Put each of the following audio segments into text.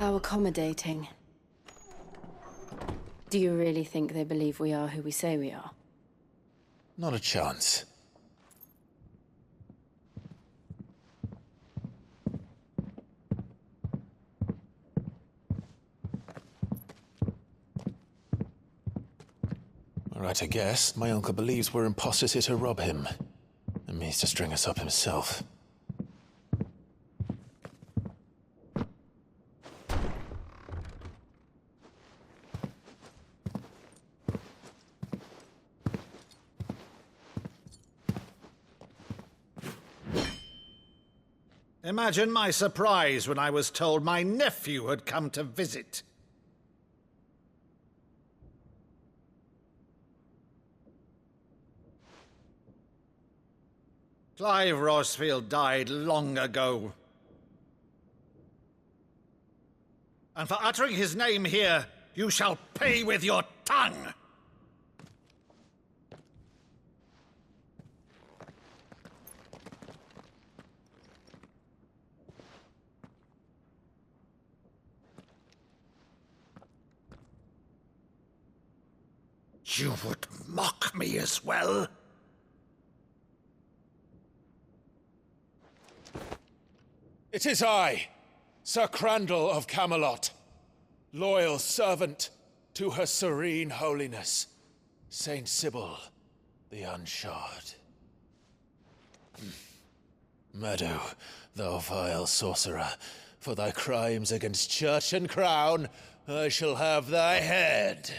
How accommodating. Do you really think they believe we are who we say we are? Not a chance. Right, I guess. My uncle believes we're imposters here to rob him. And means to string us up himself. Imagine my surprise when I was told my nephew had come to visit. Clive Rosefield died long ago. And for uttering his name here, you shall pay with your tongue! You would mock me as well? It is I, Sir Crandall of Camelot, loyal servant to her serene holiness, Saint Sybil the Unshod. Meadow, thou vile sorcerer, for thy crimes against church and crown, I shall have thy head.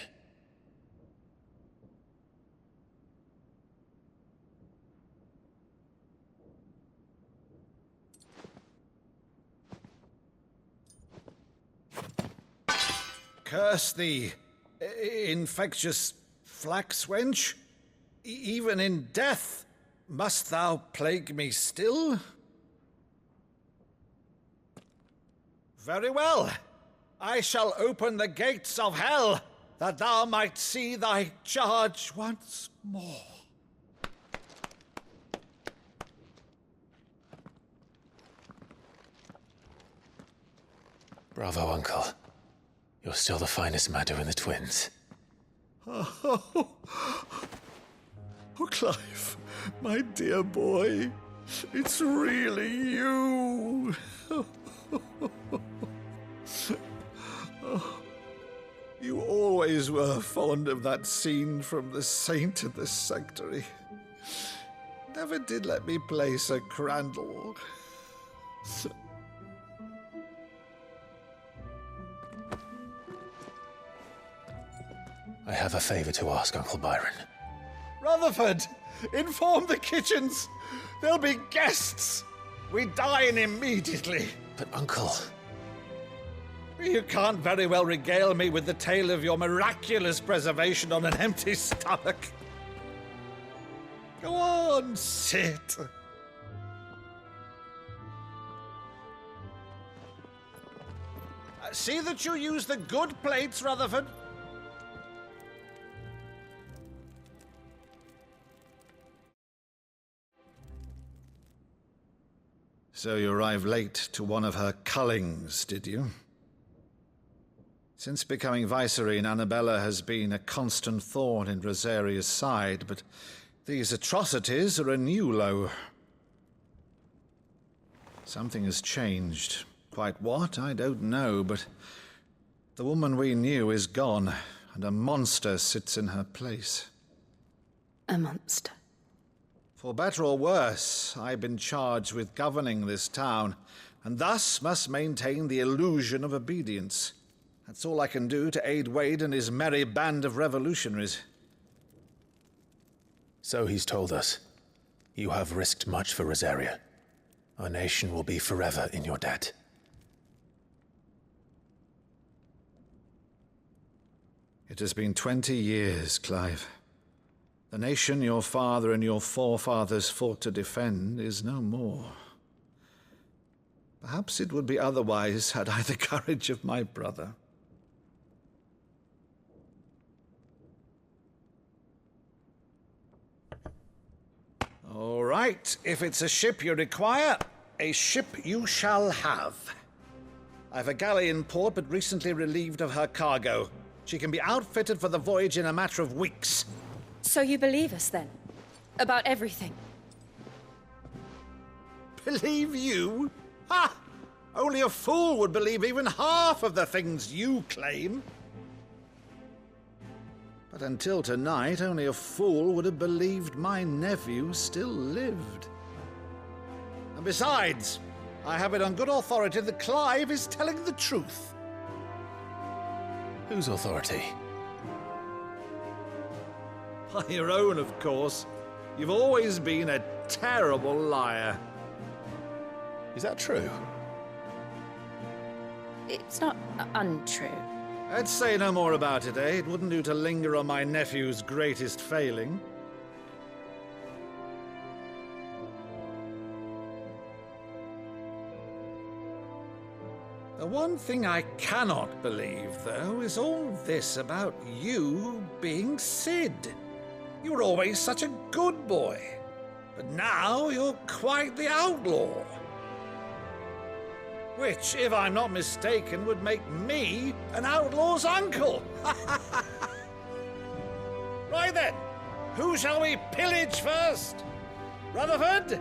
Curse thee, infectious flax wench. Even in death, must thou plague me still? Very well. I shall open the gates of hell, that thou might see thy charge once more. Bravo, Uncle. You're still the finest Meadow in the twins. Oh, Clive, my dear boy, it's really you. You always were fond of that scene from The Saint and the Sanctuary. Never did let me play Sir Crandall. I have a favor to ask, Uncle Byron. Rutherford, inform the kitchens. There'll be guests. We dine immediately. But, Uncle... You can't very well regale me with the tale of your miraculous preservation on an empty stomach. Go on, sit. See that you use the good plates, Rutherford. So you arrived late to one of her cullings, did you? Since becoming Vicereine, Annabella has been a constant thorn in Rosaria's side, but these atrocities are a new low. Something has changed. Quite what, I don't know, but the woman we knew is gone, and a monster sits in her place. A monster. For better or worse, I've been charged with governing this town, and thus must maintain the illusion of obedience. That's all I can do to aid Wade and his merry band of revolutionaries. So he's told us. You have risked much for Rosaria. Our nation will be forever in your debt. It has been 20 years, Clive. The nation your father and your forefathers fought to defend is no more. Perhaps it would be otherwise had I the courage of my brother. All right, if it's a ship you require, a ship you shall have. I've a galley in port, but recently relieved of her cargo. She can be outfitted for the voyage in a matter of weeks. So you believe us, then? About everything? Believe you? Ha! Only a fool would believe even half of the things you claim. But until tonight, only a fool would have believed my nephew still lived. And besides, I have it on good authority that Clive is telling the truth. Whose authority? By your own, of course. You've always been a terrible liar. Is that true? It's not untrue. I'd say no more about it, eh? It wouldn't do to linger on my nephew's greatest failing. The one thing I cannot believe, though, is all this about you being Sid. You were always such a good boy, but now you're quite the outlaw. Which, if I'm not mistaken, would make me an outlaw's uncle. Right then, who shall we pillage first? Rutherford,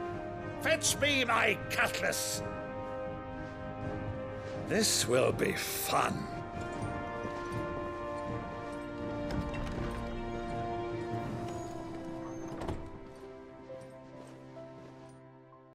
fetch me my cutlass. This will be fun.